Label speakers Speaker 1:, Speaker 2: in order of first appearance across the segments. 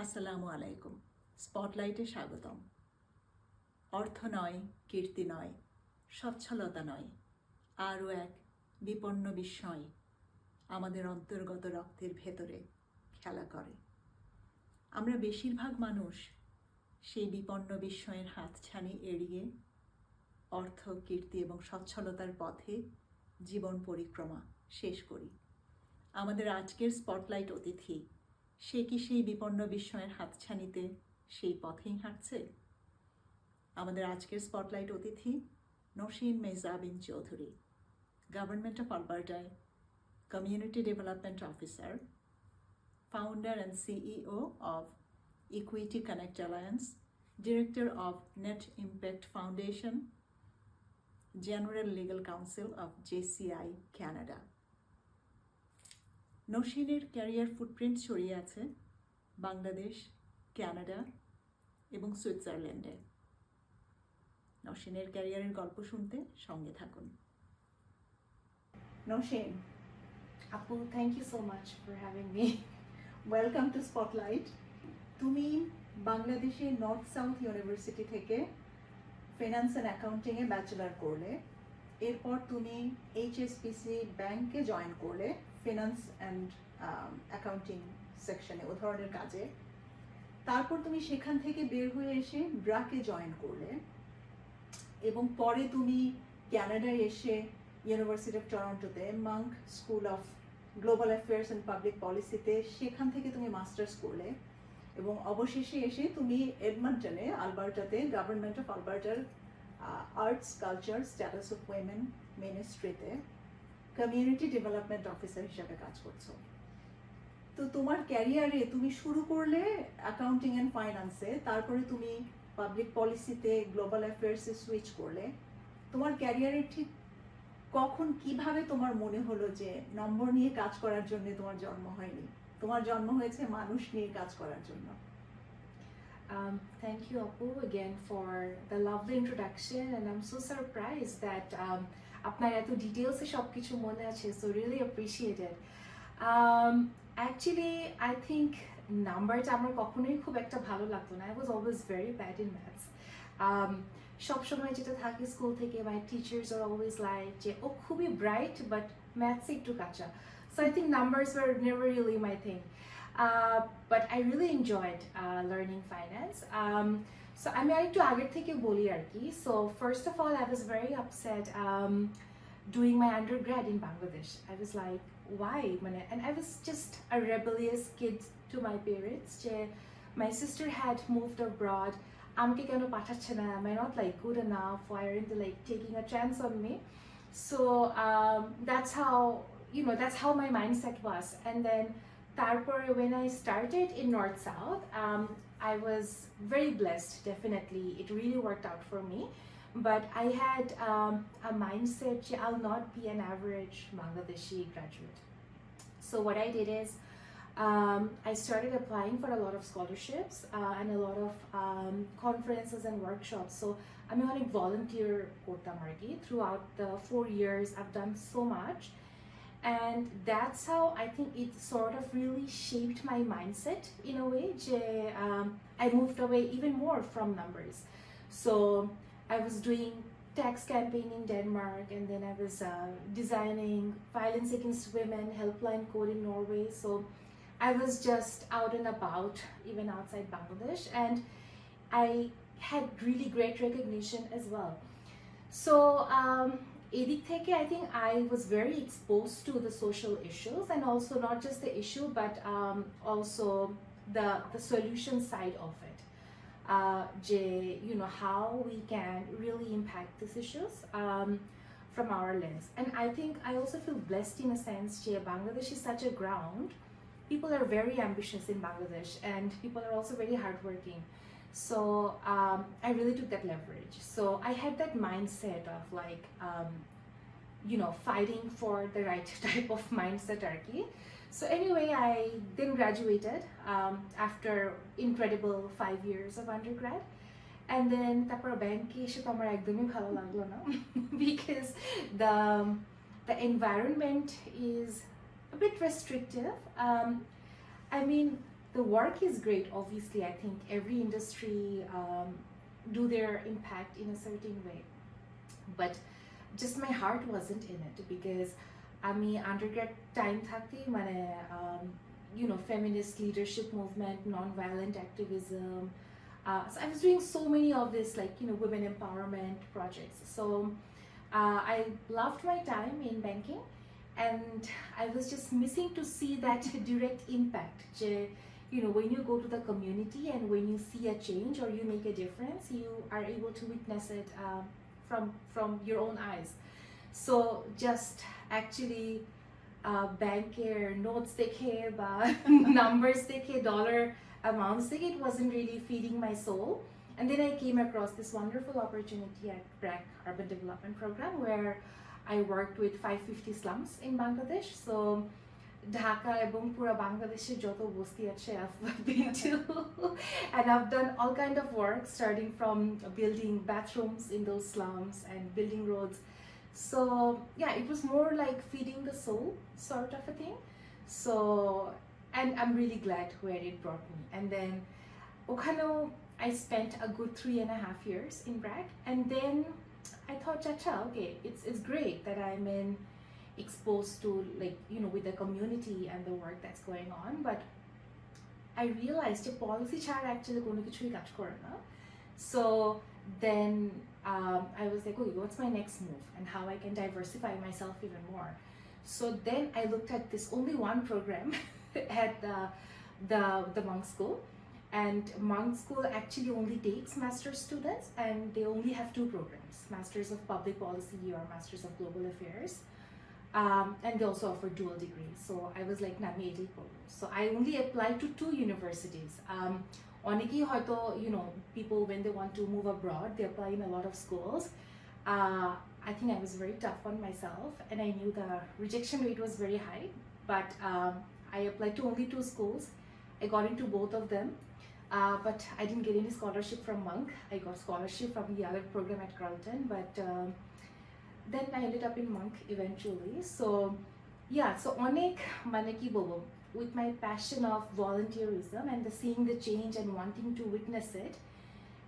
Speaker 1: আসসালামু আলাইকুম। স্পটলাইটে স্বাগতম। অর্থ নয়, কীর্তি নয়, সচ্ছলতা নয়, আরও এক বিপন্ন বিস্ময় আমাদের অন্তর্গত রক্তের ভেতরে খেলা করে। আমরা বেশিরভাগ মানুষ সেই বিপন্ন বিস্ময়ের হাতছানি এড়িয়ে অর্থ, কীর্তি এবং সচ্ছলতার পথে জীবন পরিক্রমা শেষ করি। আমাদের আজকের স্পটলাইট অতিথি, সে কি সেই বিপন্ন বিস্ময়ের হাতছানিতে সেই পথেই হাঁটছে? আমাদের আজকের স্পটলাইট অতিথি নওশিন মেহজাবিন চৌধুরী, গভর্নমেন্ট অফ আলবার্টায় community development officer, founder and CEO of equity connect alliance, director of net impact foundation, general legal counsel of JCI Canada. নওশিনের ক্যারিয়ার ফুটপ্রিন্ট ছড়িয়ে আছে বাংলাদেশ, কানাডা এবং সুইজারল্যান্ডে। নওশিনের ক্যারিয়ারের গল্প শুনতে সঙ্গে থাকুন। Nowshin,
Speaker 2: Apu, thank you so much for having me.
Speaker 1: Welcome to spotlight. তুমি বাংলাদেশের নর্থ সাউথ ইউনিভার্সিটি থেকে ফিনান্স অ্যান্ড অ্যাকাউন্টিংয়ে ব্যাচেলার করলে, এরপর তুমি HSBC ব্যাংকে জয়েন করলে ফিনান্স অ্যান্ড অ্যাকাউন্টিং সেকশনে ও ধরনের কাজে। তারপর তুমি সেখান থেকে বের হয়ে এসে ব্রাকে জয়েন করলে এবং পরে তুমি ক্যানাডায় এসে ইউনিভার্সিটি অফ টরন্টোতে Munk school of global affairs and public পলিসিতে সেখান থেকে তুমি মাস্টার্স করলে এবং অবশেষে এসে তুমি এডমন্টনে আলবার্টাতে গভর্নমেন্ট অফ আলবার্টার arts culture status of women মিনিস্ট্রিতে কমিউনিটি ডেভেলপমেন্ট অফিসার হিসাবে কাজ করছো। তো তোমার ক্যারিয়ারে তুমি শুরু করলে অ্যাকাউন্টিং অ্যান্ড ফাইন্যান্সে, তারপরে তুমি পাবলিক পলিসিতে গ্লোবাল অ্যাফেয়ার্সে সুইচ করলে। তোমার ক্যারিয়ারে ঠিক কখন কিভাবে তোমার মনে হলো যে নম্বর নিয়ে কাজ করার জন্য তোমার জন্ম হয়নি, তোমার জন্ম হয়েছে মানুষ নিয়ে কাজ করার জন্য?
Speaker 2: Thank you, Apu, again for the lovely introduction, and I'm so surprised that আপনার এত ডিটেলসে সব কিছু মনে আছে, so really appreciate it. Actually, I think নাম্বারটা আমার কখনোই খুব একটা ভালো লাগতো না. I was always very bad in maths. সব সময় যেটা থাকে স্কুল থেকে, my teachers are always like যে ও খুবই ব্রাইট বাট ম্যাথসে একটু কাঁচা. So I think numbers were never really my thing. But I really enjoyed learning finance. So আমি আরেকটু আগের থেকে বলি আর কি. So first of all, I was very upset doing my undergrad in Bangladesh. I was like, why? And I was just a rebellious kid to my parents. My sister had moved abroad. আমাকে কেন পাঠাচ্ছে না? Am I not like good enough? Why aren't they like taking a chance on me? So that's how my mindset was. And then tarpore when I started in North South, I was very blessed. Definitely, it really worked out for me. But I had a mindset that I'll not be an average Bangladeshi graduate. So what I did is I started applying for a lot of scholarships and a lot of conferences and workshops. So I'm a volunteer throughout the 4 years. I've done so much. And that's how I think it sort of really shaped my mindset in a way. I moved away even more from numbers. So I was doing tax campaign in Denmark, and then I was designing violence against women helpline code in Norway. So I was just out and about, even outside Bangladesh, and I had really great recognition as well. So edik theke I think I was very exposed to the social issues, and also not just the issue but also the solution side of it. How we can really impact these issues from our lens. And I think I also feel blessed in a sense that Bangladesh is such a ground. People are very ambitious in Bangladesh, and people are also very hardworking. So I really took that leverage. So I had that mindset of like, fighting for the right type of mindset arki. So anyway, I then graduated after incredible 5 years of undergrad. And then তারপর ব্যাংকে এসে তো আমার একদমই ভালো লাগলো না, because the environment is a bit restrictive. I mean, the work is great. Obviously, I think every industry do their impact in a certain way, but just my heart wasn't in it because আমি undergrad time থাকতে মানে feminist leadership movement, non-violent activism. So I was doing so many of this women empowerment projects. So I loved my time in banking, and I was just missing to see that direct impact. When you go to the community and when you see a change or you make a difference, you are able to witness it from your own eyes. So just actually banker notes দেখে বা numbers দেখে dollar amounts দেখে, it wasn't really feeding my soul. And then I came across this wonderful opportunity at BRAC Urban Development Program where I worked with 550 slums in Bangladesh. So Dhaka এবং পুরো বাংলাদেশে যত বস্তি আছে I've been to, and I've done all kind of work starting from building bathrooms in those slums and building roads. So yeah, it was more like feeding the soul sort of a thing. So, and I'm really glad where it brought me. And then ওখানেও I spent a good 3.5 years in BRAC, and then I thought, chacha, okay, it's great that I'm exposed to with the community and the work that's going on, but I realized the policy ছাড়া actually কোনো কিছুই কাজ করে না. So then I was like, okay, what's my next move and how I can diversify myself even more. So then I looked at this only one program at the monk school, and monk school actually only takes master's students, and they only have 2 programs, Masters of Public Policy or Masters of Global Affairs. And they also offer dual degrees. So I was like, nah, me etai korbo. So I only applied to 2 universities. Onekei hoyto, people when they want to move abroad, they apply in a lot of schools. I think I was very tough on myself, and I knew the rejection rate was very high, but I applied to only 2 schools. I got into both of them, but I didn't get any scholarship from Monk. I got scholarship from the other program at Carleton, but then I ended up in Monk eventually. So yeah, so onek mane ki bolbo, with my passion of volunteerism and seeing the change and wanting to witness it,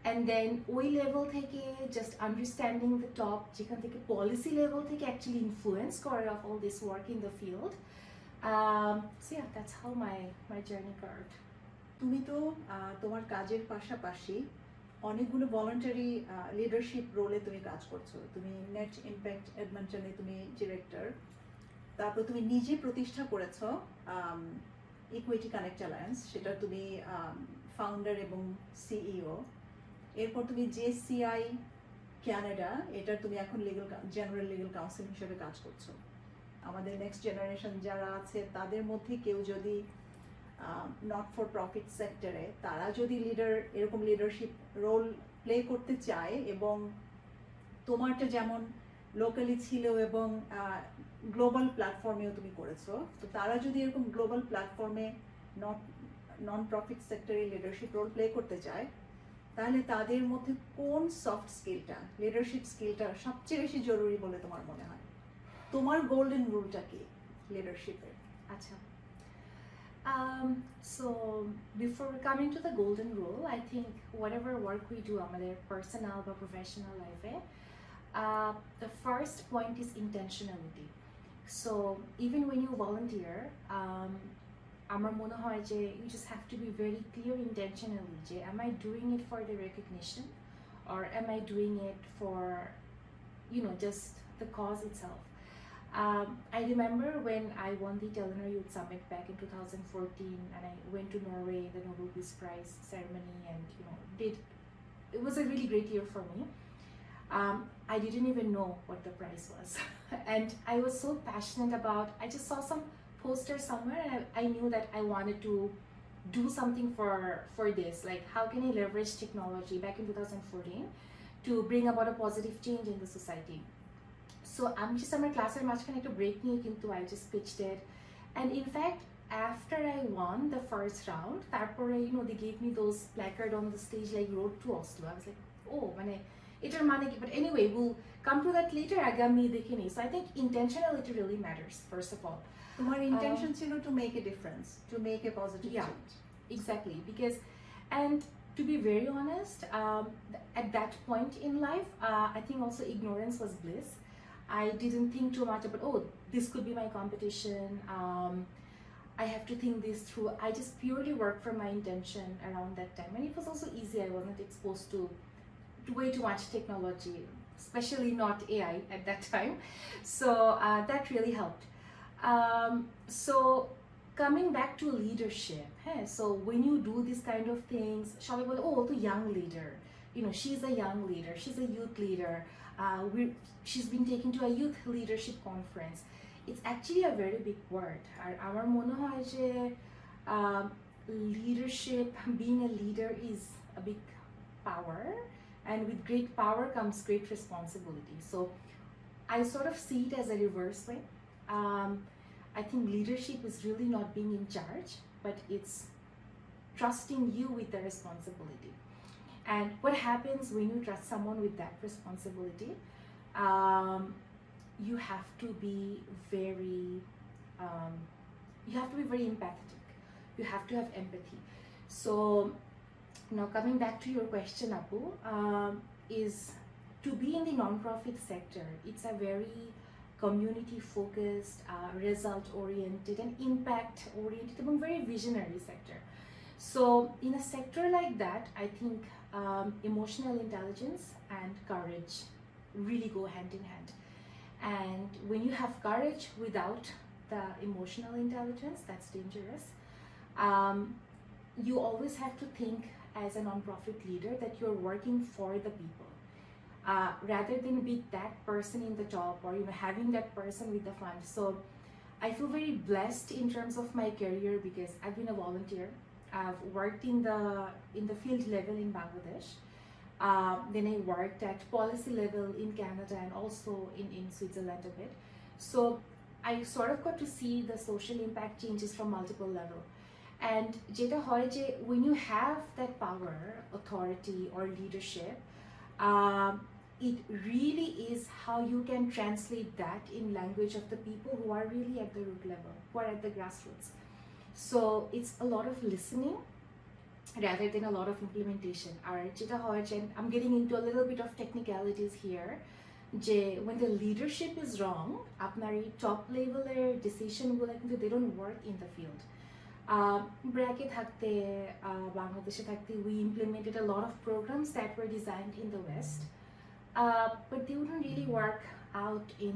Speaker 2: and then ওই level থেকে just understanding the top যেখান থেকে policy level থেকে actually influence করে of all this work in the field. So yeah, that's how my journey carved.
Speaker 1: তুমি তো তোমার কাজের পাশাপাশি অনেকগুলো ভলান্টারি লিডারশিপ রোলে তুমি কাজ করছো. তুমি নেট ইম্প্যাক্ট এডমন্টনে তুমি ডিরেক্টর, তারপর তুমি নিজে প্রতিষ্ঠা করেছো ইকুইটি কানেক্ট অ্যালায়েন্স, সেটা তুমি ফাউন্ডার এবং সিইও. এরপর তুমি জেসিআই ক্যানাডা, এটার তুমি এখন জেনারেল লিগ্যাল কাউন্সিল হিসেবে কাজ করছো. আমাদের নেক্সট জেনারেশন যারা আছে তাদের মধ্যে কেউ যদি নট ফর প্রফিট সেক্টরে তারা যদি এরকম লিডারশিপ রোল প্লে করতে চায়, এবং তোমারটা যেমন লোকালি ছিল এবং গ্লোবাল প্ল্যাটফর্মেও তুমি করেছো, তো তারা যদি এরকম গ্লোবাল প্ল্যাটফর্মে নন প্রফিট সেক্টরে লিডারশিপ রোল প্লে করতে চায়, তাহলে তাদের মধ্যে কোন সফট স্কিলটা, লিডারশিপ স্কিলটা সবচেয়ে বেশি জরুরি বলে তোমার মনে হয়? তোমার গোল্ডেন রুলটা কি লিডারশিপের?
Speaker 2: আচ্ছা, so before coming to the golden rule, I think whatever work we do আমাদের personal বা professional life, the first point is intentionality. So even when you volunteer, আমার মনে হয় যে you just have to be very clear intentionally যে am I doing it for the recognition or am I doing it for just the cause itself. I remember when I won the Telenor Youth Summit back in 2014, and I went to Norway, the Nobel Peace Prize ceremony, and it was a really great year for me. I didn't even know what the prize was, and I was so passionate about. I just saw some poster somewhere, and I knew that I wanted to do something for this. Like, how can I leverage technology back in 2014 to bring about a positive change in the society? So I'm just আমার ক্লাসের মাঝখানে একটা break নিয়ে কিন্তু I just pitched it, and in fact after I won the first round, তারপরে they gave me those placard on the stage like road to Oslo. I was like, oh মানে এটার মানে কি? But anyway, we'll come to that later. আগে আমি দেখিনি. So I think intentionality really matters first of all.
Speaker 1: তোমার intention ছিল to make a difference, to make a positive change.
Speaker 2: exactly, because, and to be very honest, at that point in life, I think also ignorance was bliss. I didn't think too much about, oh, this could be my competition. I have to think this through. I just purely worked from my intention around that time, and it was also easy. I wasn't exposed to way too much technology, especially not AI at that time. So that really helped. So coming back to leadership, hey, so when you do these kind of things, shall we go, oh, the young leader, you know, she's a young leader, she's a youth leader, she's been taken to a youth leadership conference. It's actually a very big word. Our মনে হয় যে leadership, being a leader is a big power, and with great power comes great responsibility. So I sort of see it as a reverse way. I think leadership is really not being in charge, but it's trusting you with the responsibility. And what happens when you trust someone with that responsibility? You have to be very, empathetic. You have to have empathy. So now coming back to your question, Apu, is to be in the non-profit sector. It's a very community-focused, result-oriented, and impact-oriented, and very visionary sector. So in a sector like that, I think emotional intelligence and courage really go hand in hand. And when you have courage without the emotional intelligence, that's dangerous. You always have to think as a non-profit leader that you're working for the people, rather than be that person in the job, or having that person with the fund. So I feel very blessed in terms of my career, because I've been a volunteer. I've worked in the field level in Bangladesh. Then I worked at policy level in Canada, and also in Switzerland a bit. So I sort of got to see the social impact changes from multiple levels. And jeta hoy je, when you have that power, authority, or leadership, it really is how you can translate that in language of the people who are really at the root level, who are at the grassroots. So it's a lot of listening rather than a lot of implementation. I'm getting into a little bit of technicalities here. When the leadership is wrong, আপনার top level decision they don't work in the field. BRAC থাকতে, বাংলাদেশে থাকতে, we implemented a lot of programs that were designed in the West, but they wouldn't really work out in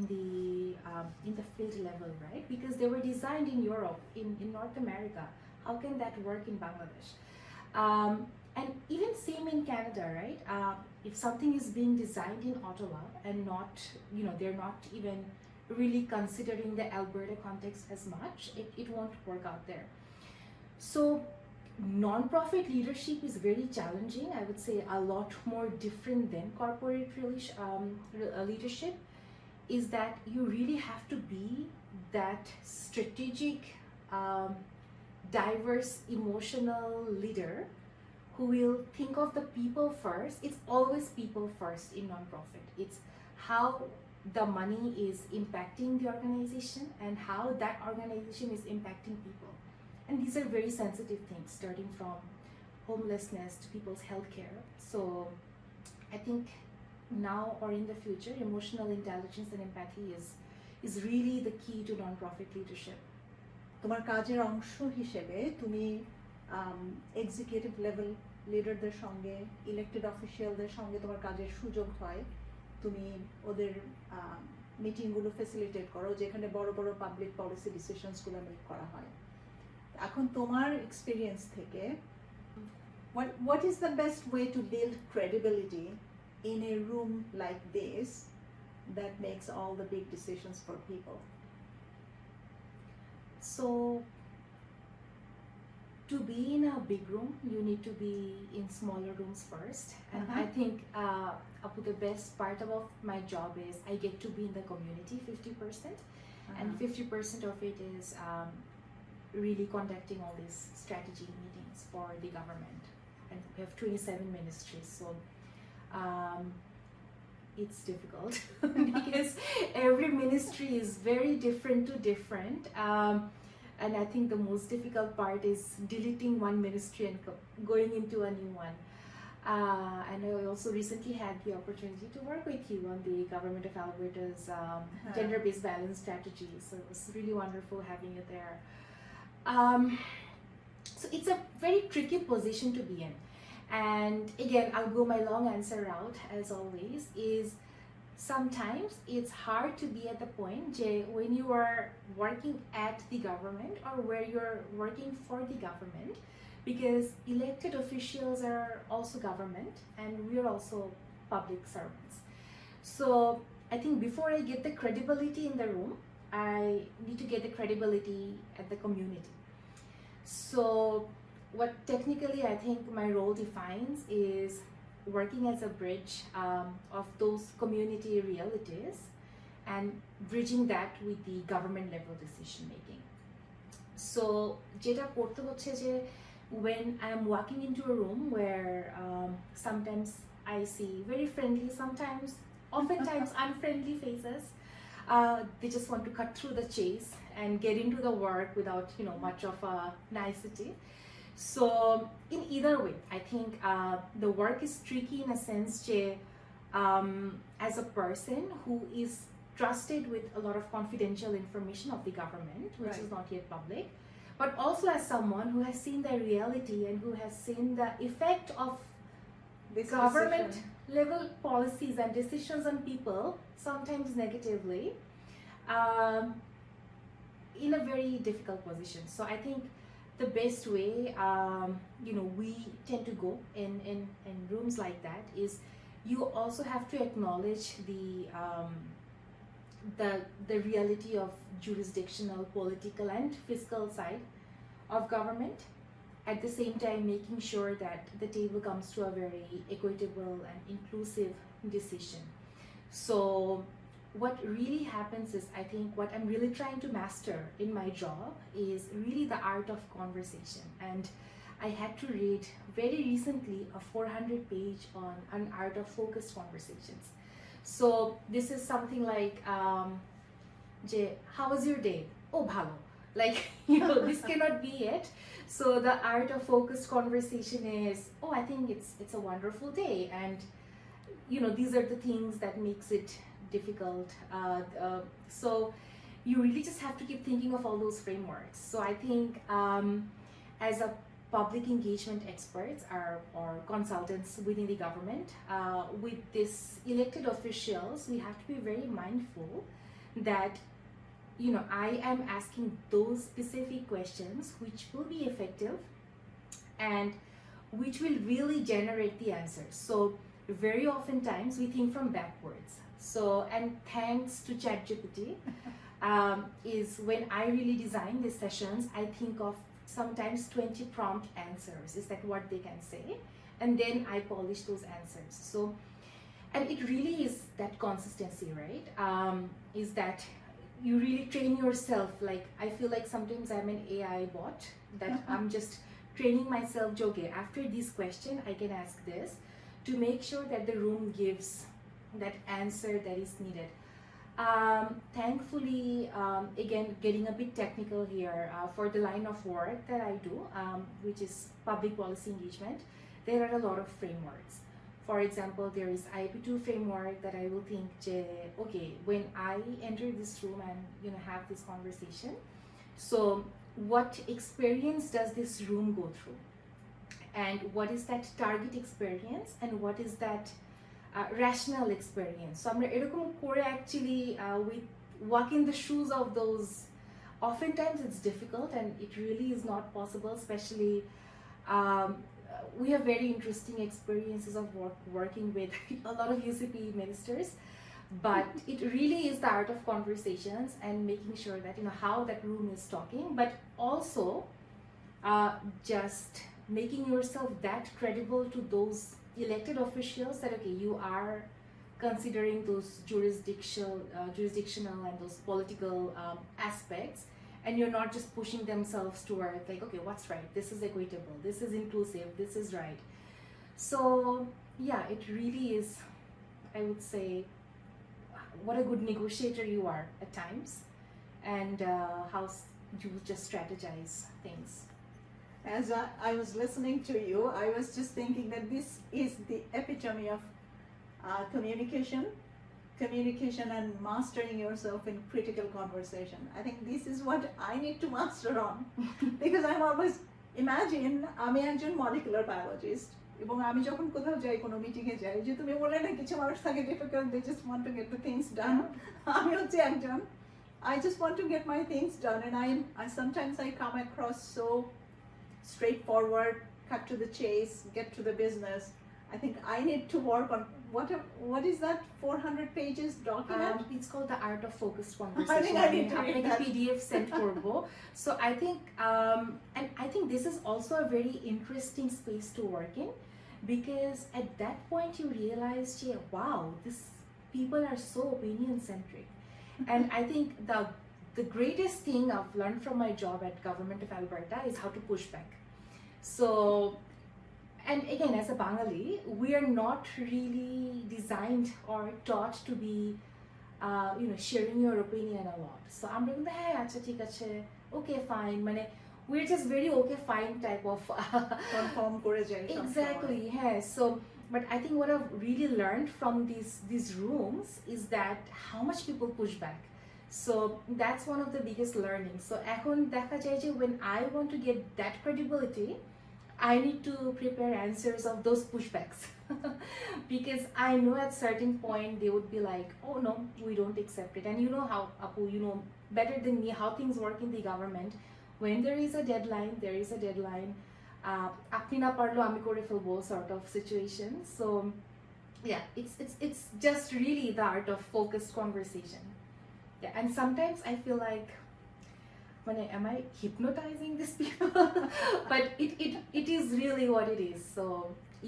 Speaker 2: the field level, right? Because they were designed in Europe, in North America. How can that work in Bangladesh? And even same in Canada, right? If something is being designed in Ottawa and not, they're not even really considering the Alberta context as much, it won't work out there. So non-profit leadership is very challenging. I would say a lot more different than corporate leadership, is that you really have to be that strategic, diverse, emotional leader who will think of the people first. It's always people first in non-profit. It's how the money is impacting the organization and how that organization is impacting people. And these are very sensitive things, starting from homelessness to people's healthcare. So I think now or in the future, emotional intelligence and empathy is really the key to non-profit leadership.
Speaker 1: তোমার কাজের অংশ হিসেবে তুমি executive level লিডারদের সঙ্গে, elected অফিসিয়ালদের সঙ্গে তোমার কাজের সুযোগ হয়। তুমি ওদের মিটিংগুলো ফ্যাসিলিটেট করো, যেখানে বড় বড় পাবলিক পলিসি ডিসিশনসগুলো মেক করা হয়। এখন তোমার এক্সপিরিয়েন্স থেকে what is the best way to build credibility in a room like this that makes all the big decisions for people?
Speaker 2: So to be in a big room, you need to be in smaller rooms first. And I think the best part about my job is I get to be in the community 50%, and 50% of it is really conducting all these strategy meetings for the government. And we have 27 ministries, so it's difficult because every ministry is very different to different. and I think the most difficult part is deleting one ministry and going into a new one. And I also recently had the opportunity to work with you on the Government of Alberta's gender-based balance strategy. So it was really wonderful having you there. So it's a very tricky position to be in. And again, I'll go my long answer route as always, is sometimes it's hard to be at the point when you are working at the government or where you're working for the government, because elected officials are also government and we're also public servants. So I think before I get the credibility in the room, I need to get the credibility at the community. So what technically I think my role defines is working as a bridge of those community realities and bridging that with the government level decision making. So jeta korte hocche je when I am walking into a room where sometimes I see very friendly, oftentimes unfriendly faces. They just want to cut through the chase and get into the work without much of a nicety. So in either way, I think the work is tricky in a sense as a person who is trusted with a lot of confidential information of the government, which is not yet public, but also as someone who has seen the reality and who has seen the effect of this government level policies and decisions on people, sometimes negatively, in a very difficult position. So I think the best way we tend to go in rooms like that is you also have to acknowledge the reality of jurisdictional, political and fiscal side of government, at the same time making sure that the table comes to a very equitable and inclusive decision. So what really happens is, I think what I'm really trying to master in my job is really the art of conversation. And I had to read very recently a 400-page on an art of focused conversations. So this is something like, how was your day? Oh, bhalo. Like, this cannot be it. So the art of focused conversation is, oh, I think it's a wonderful day. And, these are the things that makes it difficult. So you really just have to keep thinking of all those frameworks. So I think as a public engagement experts or consultants within the government, with these elected officials, we have to be very mindful that I am asking those specific questions which will be effective and which will really generate the answers. So very often times we think from backwards. So, and thanks to ChatGPT, is when I really design these sessions, I think of sometimes 20 prompt answers. Is that what they can say? And then I polish those answers. So, and it really is that consistency, right? Is that you really train yourself. Like, I feel like sometimes I'm an AI bot that I'm just training myself, okay, after this question, I can ask this to make sure that the room gives that answer that is needed. Thankfully, again, getting a bit technical here, for the line of work that I do, which is public policy engagement, there are a lot of frameworks. For example, there is IP2 framework that I will think, okay, when I enter this room and have this conversation, so what experience does this room go through? And what is that target experience? And what is that rational experience? So আমরা এরকম করে actually we walk in the shoes of those. Oftentimes it's difficult and it really is not possible, especially we have very interesting experiences of working with a lot of UCP ministers, but it really is the art of conversations and making sure that how that room is talking, but also just making yourself that credible to those elected officials that okay, you are considering those jurisdictional and those political aspects, and you're not just pushing themselves toward like, okay, what's right, this is equitable, this is inclusive, this is right. So yeah, it really is, I would say, what a good negotiator you are at times, and how you just strategize things.
Speaker 1: As I was listening to you, I was just thinking that this is the epitome of communication and mastering yourself in critical conversation. I think this is what I need to master on because I'm always imagine আমি একজন molecular biologist এবং আমি যখন কোথাও যাই কোনো মিটিংয়ে যাই যে তুমি বলে না কিছু মানুষ থাকে difficult they just want to get the things done আমি হচ্ছে একজন I just want to get my things done and I sometimes I come across so straightforward, cut to the chase, get to the business. I think I need to work on what is that 400 pages document?
Speaker 2: It's called the art of focused conversation.
Speaker 1: I think I need to read that.
Speaker 2: PDF sent korbo. So I think and I think this is also a very interesting space to work in because at that point you realize, yeah, wow, this people are so opinion centric. And I think the greatest thing I've learned from my job at Government of Alberta is how to push back. So, and again, as a Bengali, we are not really designed or taught to be, sharing your opinion a lot. So I'm doing the hey, acha thik ache, okay, fine. Mane, we're just very okay, fine type of
Speaker 1: Conform kore jai.
Speaker 2: Exactly, yeah. So, but I think what I've really learned from these rooms is that how much people push back. So that's one of the biggest learnings. So এখন দেখা যায় যে when I want to get that credibility, I need to prepare answers of those pushbacks because I know at certain point they would be like, oh no, we don't accept it. And you know how, Apu, you know better than me how things work in the government. When there is a deadline, there is a deadline. আপনি না পারলো আমি করে ফেলবো sort of situation. So yeah, it's just really the art of focused conversation. Yeah, and sometimes I feel like, am I hypnotizing these people? But it is really what it is. So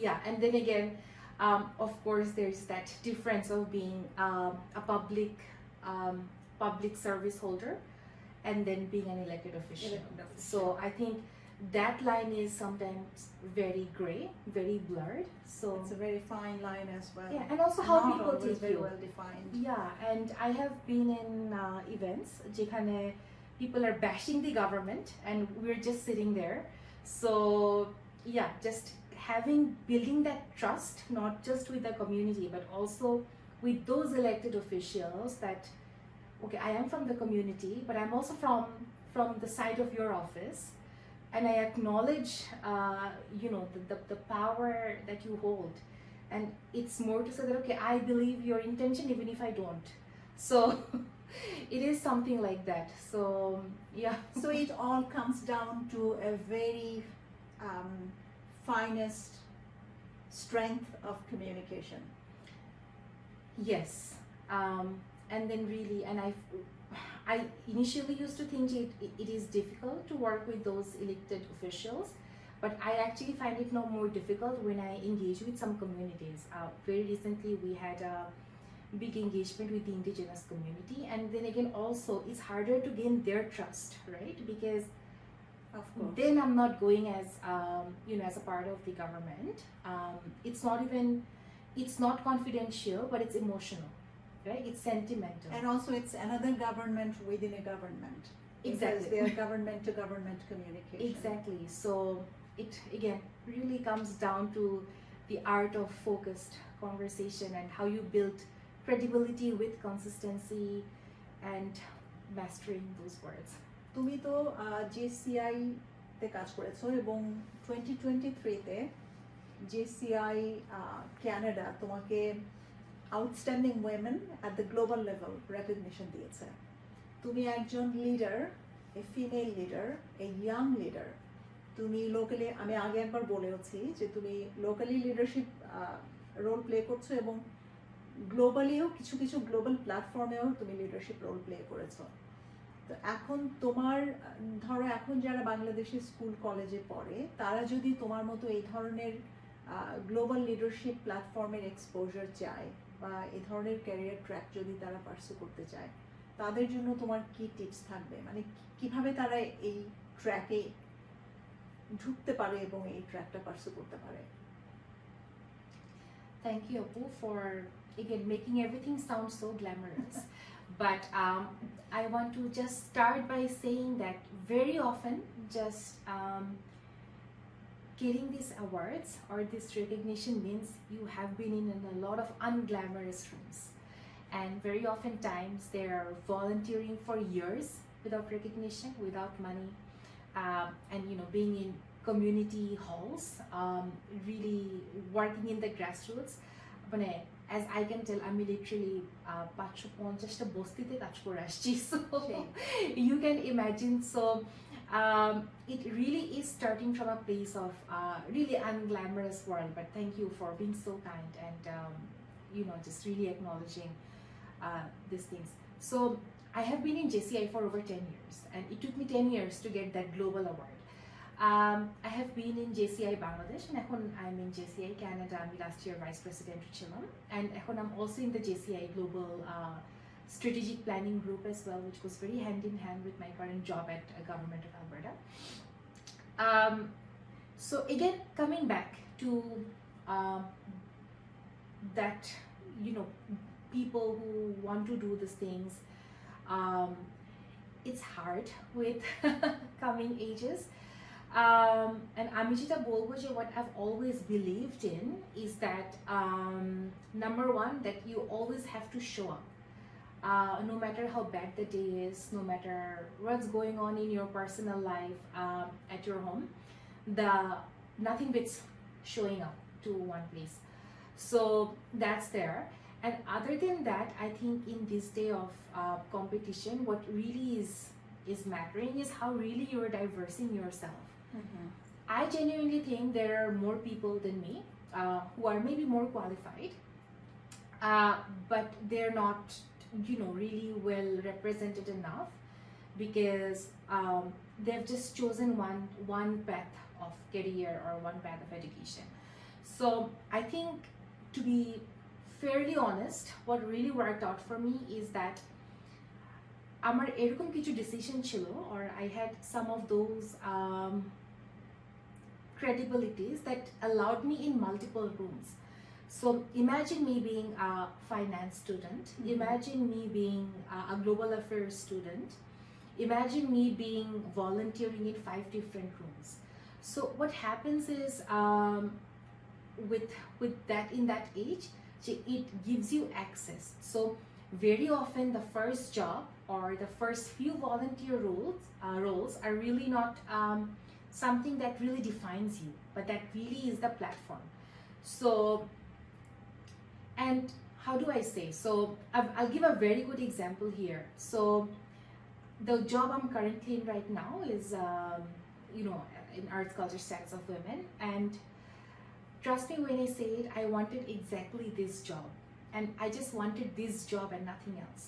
Speaker 2: yeah, and then again, of course, there's that difference of being a public service holder and then being an elected official. So I think that line is sometimes very gray, very blurred. So
Speaker 1: it's a very fine line as well.
Speaker 2: Yeah, and also how
Speaker 1: not
Speaker 2: people take
Speaker 1: very
Speaker 2: you.
Speaker 1: well defined.
Speaker 2: Yeah, and I have been in events যেখানে people are bashing the government and we're just sitting there. So yeah, just building that trust not just with the community but also with those elected officials that okay, I am from the community but I'm also from the side of your office. And I acknowledge, the power that you hold, and it's more to say that okay, I believe your intention even if I don't. So it is something like that. So yeah.
Speaker 1: So it all comes down to a very finest strength of communication.
Speaker 2: Yes, and then really, and I initially used to think it is difficult to work with those elected officials, but I actually find it now more difficult when I engage with some communities. Very recently we had a big engagement with the indigenous community, and then again also it's harder to gain their trust, right? Because
Speaker 1: of course
Speaker 2: then I'm not going as as a part of the government. It's not confidential, but it's emotional. Right? It's sentimental.
Speaker 1: And also it's another government within a government.
Speaker 2: Exactly.
Speaker 1: Because they are government to government communication.
Speaker 2: Exactly. So it again really comes down to the art of focused conversation and how you build credibility with consistency and mastering those words.
Speaker 1: তুমি তো JCI তে কাজ করেছো এবং 2023 তে JCI Canada তোমাকে outstanding women at the global level recognition দিয়েছে তুমি একজন leader, a female leader, a young leader. তুমি locally আমি আগে একবার বলেওছি যে তুমি locally leadership role play করছো এবং গ্লোবালিও কিছু গ্লোবাল প্ল্যাটফর্মেও তুমি লিডারশিপ রোল প্লে করেছো। তো এখন তোমার ধরো এখন যারা বাংলাদেশি স্কুল কলেজে পড়ে তারা যদি তোমার মতো এই ধরনের গ্লোবাল লিডারশিপ প্ল্যাটফর্মের এক্সপোজার চায় বা এই ধরনের ক্যারিয়ার ট্র্যাক যদি তারা পার্সু করতে চায় তাদের জন্য তোমার কি টিপস থাকবে, মানে কিভাবে তারা এই ট্র্যাকে ঢুকতে পারে এবং এই ট্র্যাকটা পার্সু করতে পারে?
Speaker 2: Thank you, Apu, for again making everything sound so glamorous. But I want to just start by saying that very often just getting these awards or this recognition means you have been in a lot of unglamorous rooms, and very often times they are volunteering for years without recognition, without money, and being in community halls, really working in the grassroots. As I can tell, I'm literally 550টা বস্তিতে কাজ করে আসছি, so you can imagine. So it really is starting from a place of really unglamorous world, but thank you for being so kind and just really acknowledging these things. So I have been in JCI for over 10 years, and it took me 10 years to get that global award. I have been in JCI Bangladesh, and I'm in JCI Canada. I'm last year Vice President Chilam, and I'm also in the JCI Global Strategic Planning Group as well, which goes very hand in hand with my current job at Government of Alberta. So again, coming back to that, people who want to do these things, it's hard with coming ages. And আমি যেটা বলবো যে what I've always believed in is that number one, that you always have to show up, no matter how bad the day is, no matter what's going on in your personal life, at your home, nothing beats showing up to one place. So that's there. And other than that, I think in this day of competition, what really is mattering is how really you're diversing yourself. I genuinely think there are more people than me who are maybe more qualified, but they're not, really well represented enough, because they've just chosen one path of career or one path of education. So I think, to be fairly honest, what really worked out for me is that আমার এরকম কিছু decision ছিল, or I had some of those credibilities that allowed me in multiple rooms. So imagine me being a finance student, imagine me being a global affairs student, imagine me being volunteering in 5 different rooms. So what happens is, with that, in that age, it gives you access. So very often the first job or the first few volunteer roles are really not something that really defines you, but that really is the platform. So, and how do I say? So I'll give a very good example here. So the job I'm currently in right now is, in arts, culture, status of women, and trust me when I say it, I wanted exactly this job, and I just wanted this job and nothing else.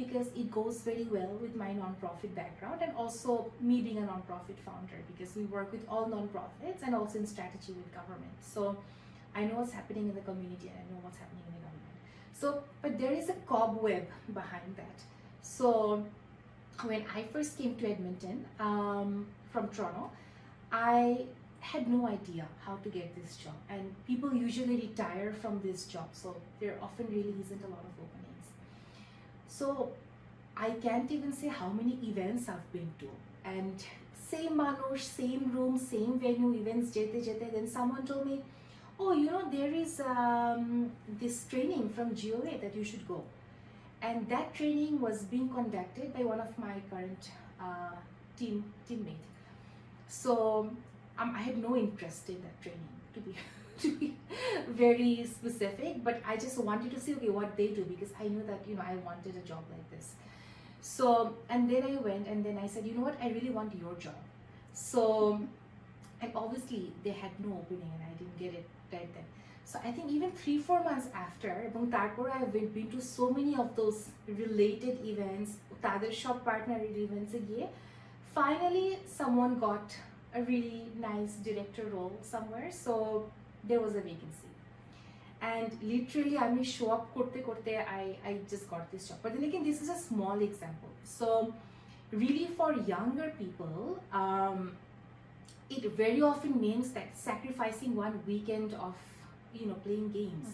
Speaker 2: Because it goes very well with my non-profit background, and also me being a non-profit founder, because we work with all non-profits and also in strategy with government. So I know what's happening in the community, and I know what's happening in the government. So, but there is a cobweb behind that. So when I first came to Edmonton from Toronto, I had no idea how to get this job, and people usually retire from this job, so there often really isn't a lot of openings. So I can't even say how many events I've been to, and same manush, same room, same venue, events jete, then someone told me, oh, there is this training from GOA that you should go. And that training was being conducted by one of my current teammate. So I had no interest in that training, to be very specific, but I just wanted to see, okay, what they do, because I knew that, I wanted a job like this. So, and then I went, and then I said, you know what, I really want your job. So, and obviously they had no opening, and I didn't get it right then. So I think even 3-4 months after, এবং তারপর I've been to so many of those related events, তাদের সব partnered events এ গিয়ে, finally someone got a really nice director role somewhere, so there was a vacancy, and literally আমি show up করতে করতে I just got this job. But then again, this is a small example. So really, for younger people, it very often means that sacrificing one weekend of playing games,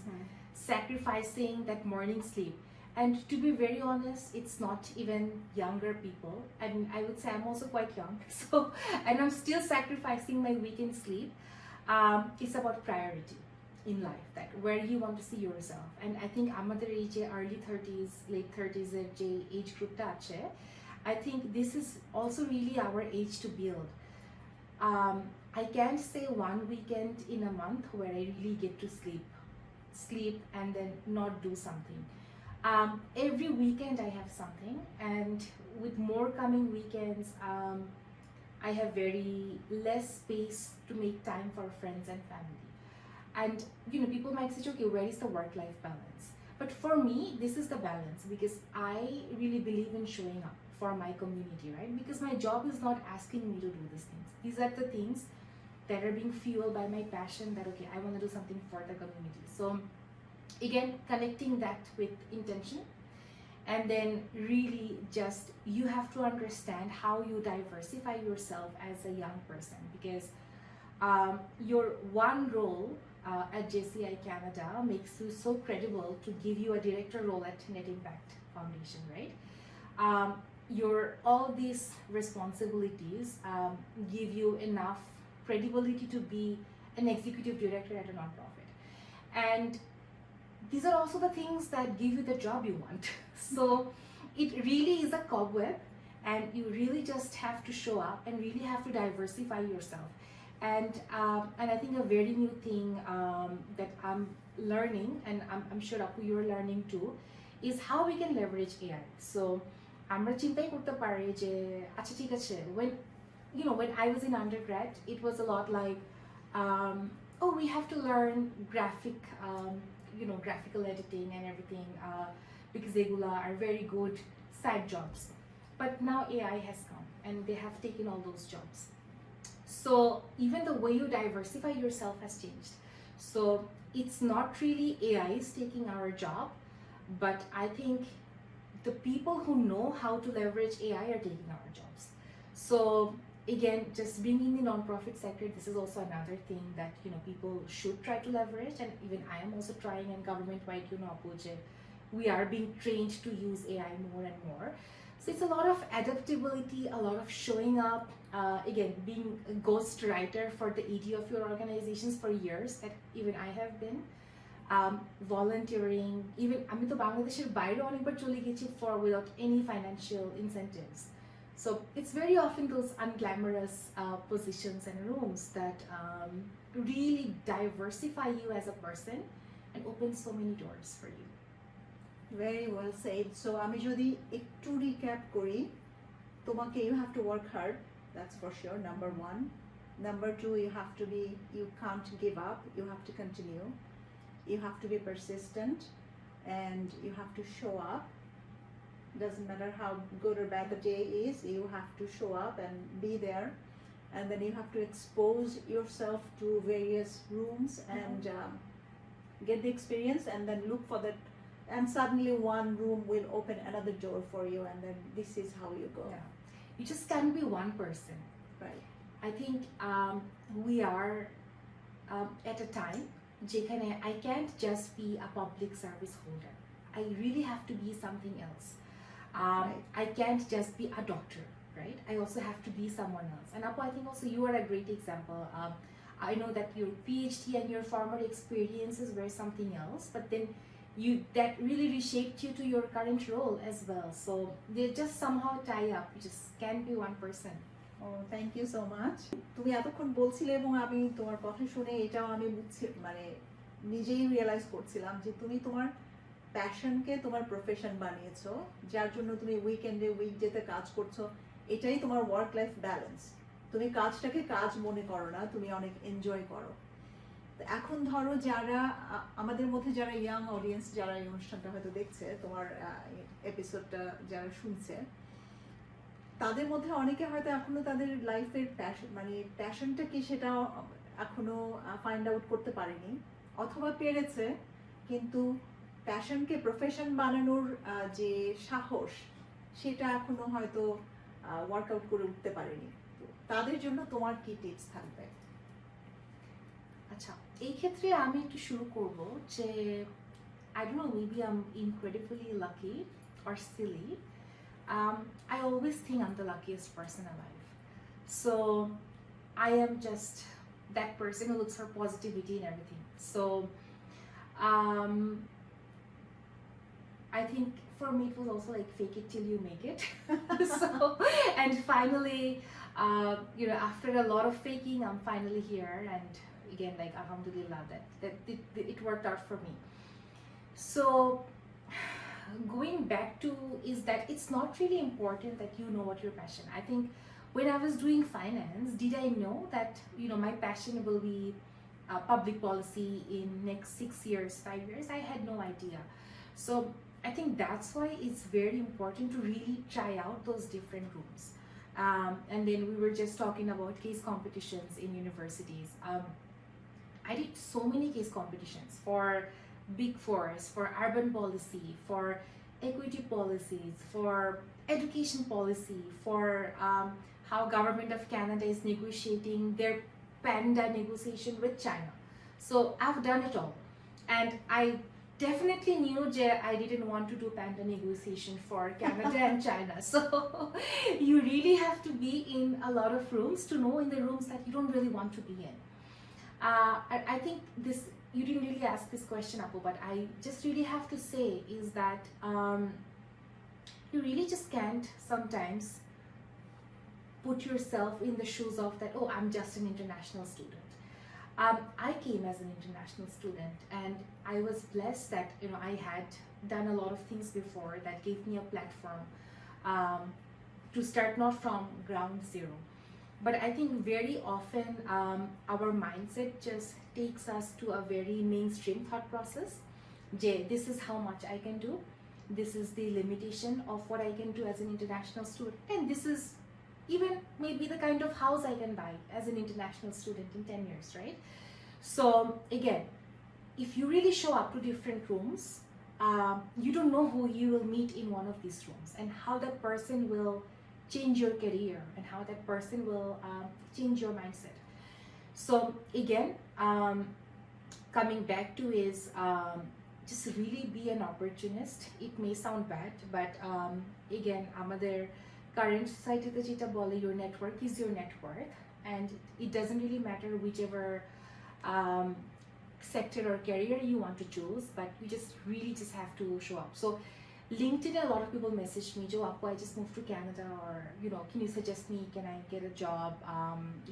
Speaker 2: sacrificing that morning sleep, And to be very honest, it's not even younger people. And I would say I'm also quite young. So, and I'm still sacrificing my weekend sleep. It's about priority in life, that where you want to see yourself. And I think আমাদের এই যে early 30s, late 30s এর যে age groupটা আছে, I think this is also really our age to build. I can't say one weekend in a month where I really get to sleep and then not do something. Every weekend I have something, and with more coming weekends, I have very less space to make time for friends and family. And you know, people might say, okay, where is the work-life balance? But for me, this is the balance, because I really believe in showing up for my community, right? Because my job is not asking me to do these things. These are the things that are being fueled by my passion, that okay, I want to do something for the community. So again, connecting that with intention, and then really just you have to understand how you diversify yourself as a young person, because your one role at JCI Canada makes you so credible to give you a director role at Net Impact Foundation, right? Your all these responsibilities give you enough credibility to be an executive director at a nonprofit, and these are also the things that give you the job you want. So it really is a cobweb, and you really just have to show up and really have to diversify yourself. And I think a very new thing that I'm learning, and I'm sure Apu you're learning too, is how we can leverage AI. So আমরা চিন্তাই করতে পারি যে আচ্ছা ঠিক আছে, when I was in undergrad, it was a lot like oh, we have to learn graphical editing and everything, because egula are very good side jobs. But now AI has come and they have taken all those jobs. So even the way you diversify yourself has changed. So it's not really AI is taking our job, but I think the people who know how to leverage AI are taking our jobs. So again, just being in the nonprofit sector, this is also another thing that people should try to leverage, and even I am also trying, and government-wide, we are being trained to use AI more and more. So it's a lot of adaptability, a lot of showing up, again, being a ghost writer for the ED of your organizations for years, that even I have been, volunteering, even আমি তো বাংলাদেশের বাইরে অনেকবার চলে গেছি for without any financial incentives. So it's very often those unglamorous positions and rooms that really diversify you as a person and open so many doors for you.
Speaker 1: Very well said. So আমি যদি একটু recap করি, তোমাকে you have to work hard, that's for sure, number one. Number two, you can't give up, you have to continue. You have to be persistent, and you have to show up. Doesn't matter how good or bad the day is, you have to show up and be there. And then you have to expose yourself to various rooms and get the experience, and then look for that, and suddenly one room will open another door for you, and then this is how you go.
Speaker 2: Yeah. You just can't be one person.
Speaker 1: Right.
Speaker 2: I think we are at a time যেখানে I can't just be a public service holder. I really have to be something else.
Speaker 1: Right.
Speaker 2: I can't just be a doctor, right? I also have to be someone else. And Apu, I think also you are a great example. I know that your PhD and your former experiences were something else, but then that really reshaped you to your current role as well. So they just somehow tie up. You just can't be one person.
Speaker 1: Oh, thank you so much. তুমি এতক্ষণ বলছিলে এবং আমি তোমার কথা শুনে এটাও আমি নিজেই রিয়েলাইজ করছিলাম যে তুমি তোমার প্যাশনকে তোমার প্রফেশন বানিয়েছো, যার জন্য তুমি উইকেন্ডে উইকডেতে কাজ করছো। এটাই তোমার ওয়ার্ক লাইফ ব্যালেন্স। তুমি কাজটাকে কাজ মনে করো না, তুমি অনেক এনজয় করো। এখন ধরো যারা আমাদের মধ্যে যারা ইয়াং অডিয়েন্স, যারা এই অনুষ্ঠানটা হয়তো দেখছে, তোমার এপিসোডটা যারা শুনছে, তাদের মধ্যে অনেকে হয়তো এখনো তাদের লাইফের প্যাশনটা কি সেটা এখনো ফাইন্ড আউট করতে পারেনি, অথবা পেরেছে কিন্তু প্যাশনকে প্রফেশন বানানোর যে সাহস সেটা এখনো হয়তো ওয়ার্কআউট করে উঠতে পারেনি। তাদের জন্য তোমার কি টিপস থাকবে?
Speaker 2: আচ্ছা, এই ক্ষেত্রে আমি একটু শুরু করব যে I don't know, maybe I'm incredibly lucky or silly. I always think I'm the luckiest person alive. So I am just that person who looks for positivity in everything. So I think for me it was also like fake it till you make it. So, and finally, after a lot of faking, I'm finally here, and again, like alhamdulillah, that it worked out for me. So going back to is that it's not really important that you know what your passion. I think when I was doing finance, did I know that my passion will be public policy in next 6 years, 5 years? I had no idea. So I think that's why it's very important to really try out those different rooms. And then we were just talking about case competitions in universities. I did so many case competitions for Big Fours, for urban policy, for equity policies, for education policy, for how government of Canada is negotiating their panda negotiation with China. So I've done it all, and I definitely knew that I didn't want to do panda negotiation for Canada and China. So you really have to be in a lot of rooms to know in the rooms that you don't really want to be in. I think this, you didn't really ask this question, Apu, but I just really have to say is that you really just can't sometimes put yourself in the shoes of that, oh, I'm just an international student. I came as an international student, and I was blessed that I had done a lot of things before that gave me a platform to start not from ground zero. But I think very often our mindset just takes us to a very mainstream thought process. This is how much I can do. This is the limitation of what I can do as an international student, and this is even maybe the kind of house I can buy as an international student in 10 years, right? So again, if you really show up to different rooms, you don't know who you will meet in one of these rooms and how that person will change your career and how that person will change your mindset. So again, coming back to is just really be an opportunist. It may sound bad, but again, আমাদের current society-তে যেটা বলে, your network is your net worth, and it doesn't really matter whichever sector or career you want to choose, but you just really just have to show up. So LinkedIn, a lot of people message me, Jo, Apu, I just moved to Canada, or can you suggest me, can I get a job,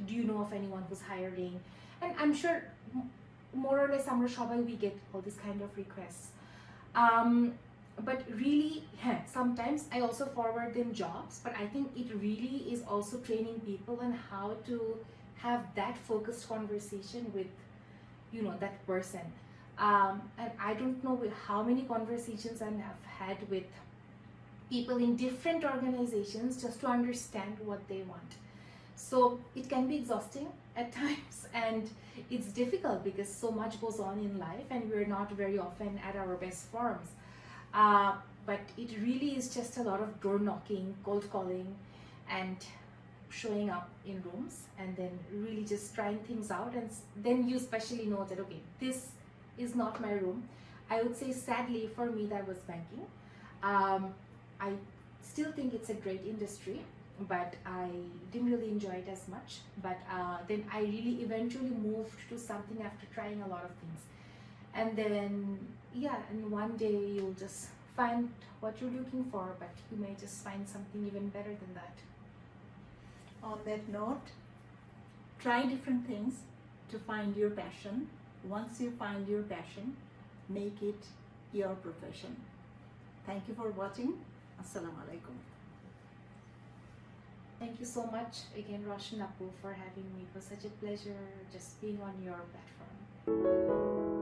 Speaker 2: do you know of anyone who's hiring? And I'm sure more or less আমরা সবাই we get all this kind of requests. But really, sometimes I also forward them jobs, but I think it really is also training people on how to have that focused conversation with that person. And I don't know how many conversations I have had with people in different organizations just to understand what they want. So it can be exhausting at times, and it's difficult because so much goes on in life and we're not very often at our best forms. But it really is just a lot of door knocking, cold calling, and showing up in rooms, and then really just trying things out, and then you especially know that, okay, this is not my room. I would say sadly for me that was banking. I still think it's a great industry, but I didn't really enjoy it as much. But then I really eventually moved to something after trying a lot of things. And then, and one day you'll just find what you're looking for, but you may just find something even better than that.
Speaker 1: On that note, try different things to find your passion. Once you find your passion, make it your profession. Thank you for watching. Assalamu alaikum.
Speaker 2: Thank you so much again, Nowshin, Apu, for having me. It was such a pleasure just being on your platform.